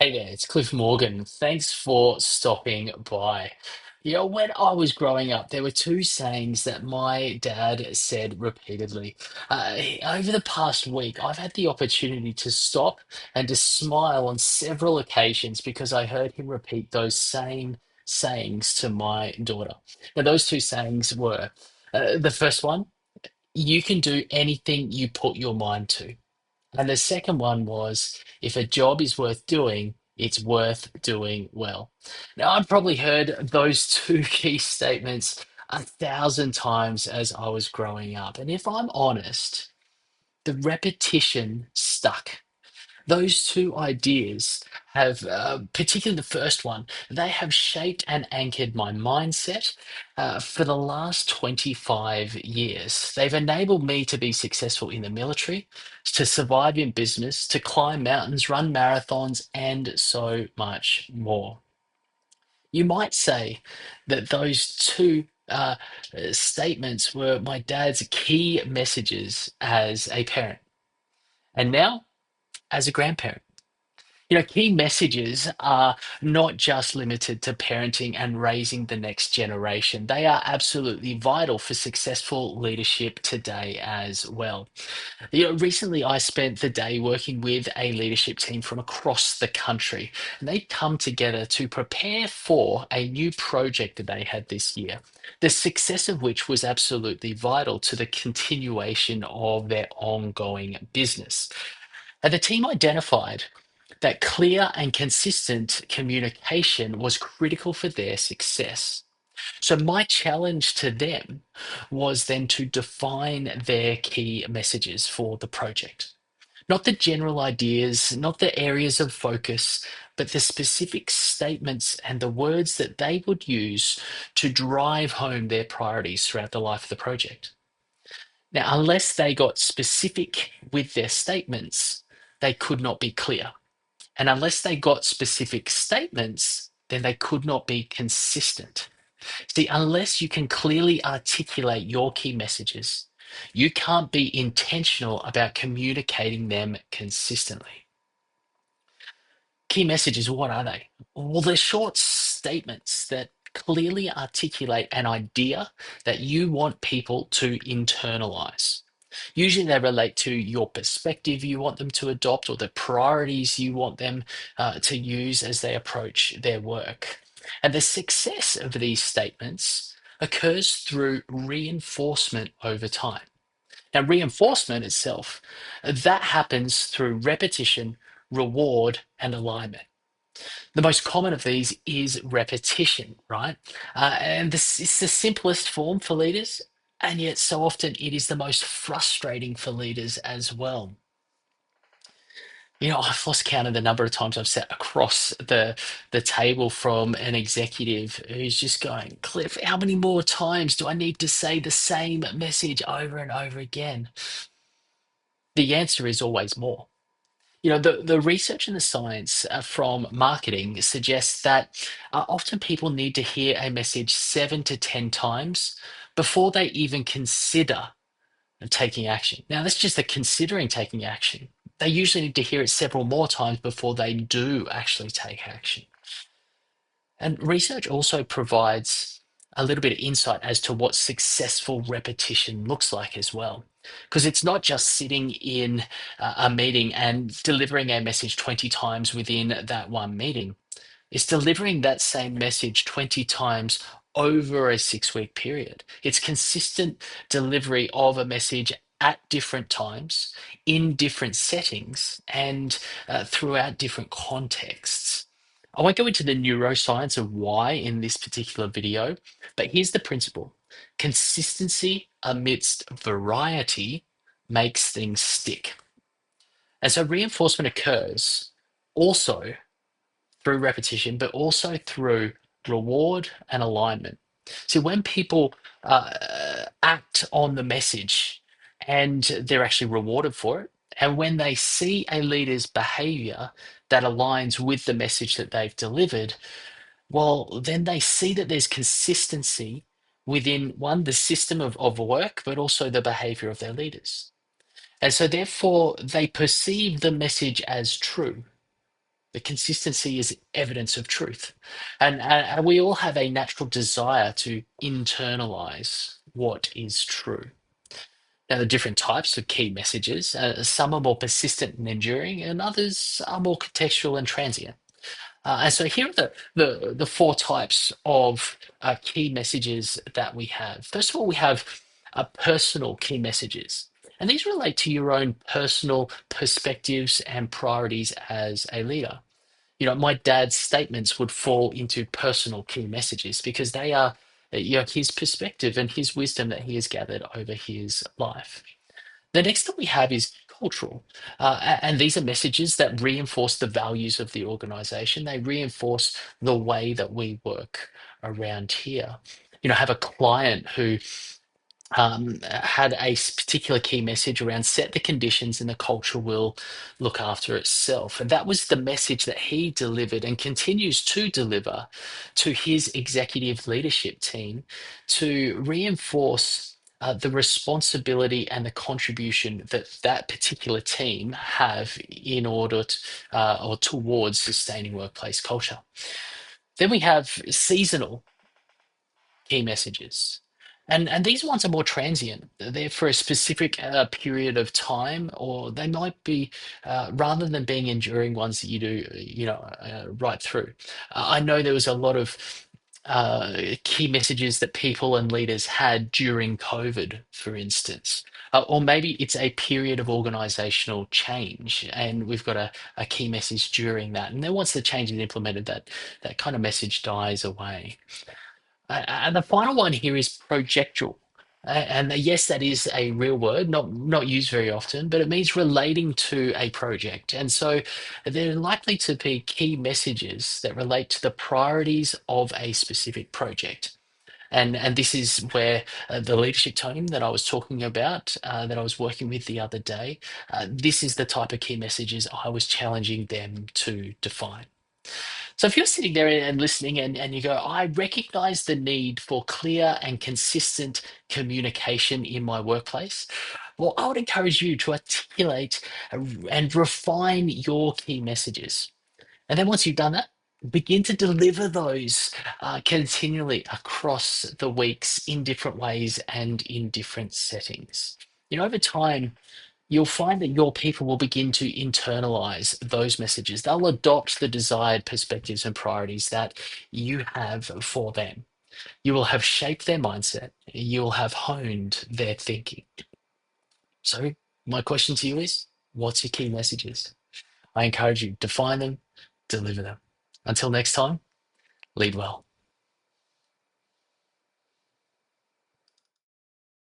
Hey there, it's Clifford Morgan. Thanks for stopping by. When I was growing up, there were two sayings that my dad said repeatedly. Over the past week, I've had the opportunity to stop and to smile on several occasions because I heard him repeat those same sayings to my daughter. Now, those two sayings were the first one, you can do anything you put your mind to. And the second one was, if a job is worth doing, it's worth doing well. Now, I've probably heard those two key statements 1,000 times as I was growing up. And if I'm honest, the repetition stuck. Those two ideas have, particularly the first one, they have shaped and anchored my mindset for the last 25 years. They've enabled me to be successful in the military, to survive in business, to climb mountains, run marathons, and so much more. You might say that those two statements were my dad's key messages as a parent, and now as a grandparent. Key messages are not just limited to parenting and raising the next generation. They are absolutely vital for successful leadership today as well. Recently I spent the day working with a leadership team from across the country, and they come together to prepare for a new project that they had this year, the success of which was absolutely vital to the continuation of their ongoing business. And the team identified that clear and consistent communication was critical for their success. So, my challenge to them was then to define their key messages for the project. Not the general ideas, not the areas of focus, but the specific statements and the words that they would use to drive home their priorities throughout the life of the project. Now, unless they got specific with their statements, they could not be clear. And unless they got specific statements, then they could not be consistent. See, unless you can clearly articulate your key messages, you can't be intentional about communicating them consistently. Key messages, what are they? Well, they're short statements that clearly articulate an idea that you want people to internalize. Usually they relate to your perspective you want them to adopt or the priorities you want them to use as they approach their work. And the success of these statements occurs through reinforcement over time. Now, reinforcement itself, that happens through repetition, reward, and alignment. The most common of these is repetition, right? And this is the simplest form for leaders, and yet so often it is the most frustrating for leaders as well. I've lost count of the number of times I've sat across the table from an executive who's just going, Cliff, how many more times do I need to say the same message over and over again? The answer is always more. The research and the science from marketing suggests that often people need to hear a message 7 to 10 times before they even consider taking action. Now, that's just the considering taking action. They usually need to hear it several more times before they do actually take action. And research also provides a little bit of insight as to what successful repetition looks like as well. Because it's not just sitting in a meeting and delivering a message 20 times within that one meeting. It's delivering that same message 20 times over a 6 week period. It's consistent delivery of a message at different times, in different settings, and throughout different contexts. I won't go into the neuroscience of why in this particular video, but here's the principle. Consistency amidst variety makes things stick. And so reinforcement occurs also through repetition, but also through reward and alignment. So when people act on the message and they're actually rewarded for it, and when they see a leader's behavior that aligns with the message that they've delivered, well, then they see that there's consistency within one, the system of work, but also the behavior of their leaders. And so therefore they perceive the message as true. The consistency is evidence of truth. And we all have a natural desire to internalize what is true. Now, there are different types of key messages. Some are more persistent and enduring, and others are more contextual and transient. And so here are the four types of key messages that we have. First of all, we have personal key messages. And these relate to your own personal perspectives and priorities as a leader. My dad's statements would fall into personal key messages because they are, his perspective and his wisdom that he has gathered over his life. The next that we have is cultural. And these are messages that reinforce the values of the organization. They reinforce the way that we work around here. I have a client who had a particular key message around set the conditions and the culture will look after itself. And that was the message that he delivered and continues to deliver to his executive leadership team to reinforce the responsibility and the contribution that that particular team have in order to, or towards sustaining workplace culture. Then we have seasonal key messages. And these ones are more transient. They're for a specific period of time, or they might be, rather than being enduring ones that you do, right through. I know there was a lot of key messages that people and leaders had during COVID, for instance. Or maybe it's a period of organizational change, and we've got a key message during that. And then once the change is implemented, that kind of message dies away. And the final one here is projectual. And yes, that is a real word, not used very often, but it means relating to a project. And so there are likely to be key messages that relate to the priorities of a specific project. And this is where the leadership team that I was talking about, that I was working with the other day, this is the type of key messages I was challenging them to define. So if you're sitting there and listening and you go, I recognize the need for clear and consistent communication in my workplace, well, I would encourage you to articulate and refine your key messages. And then once you've done that, begin to deliver those continually across the weeks in different ways and in different settings. Over time, you'll find that your people will begin to internalize those messages. They'll adopt the desired perspectives and priorities that you have for them. You will have shaped their mindset. You will have honed their thinking. So, my question to you is, what's your key messages? I encourage you to find them, deliver them. Until next time, lead well.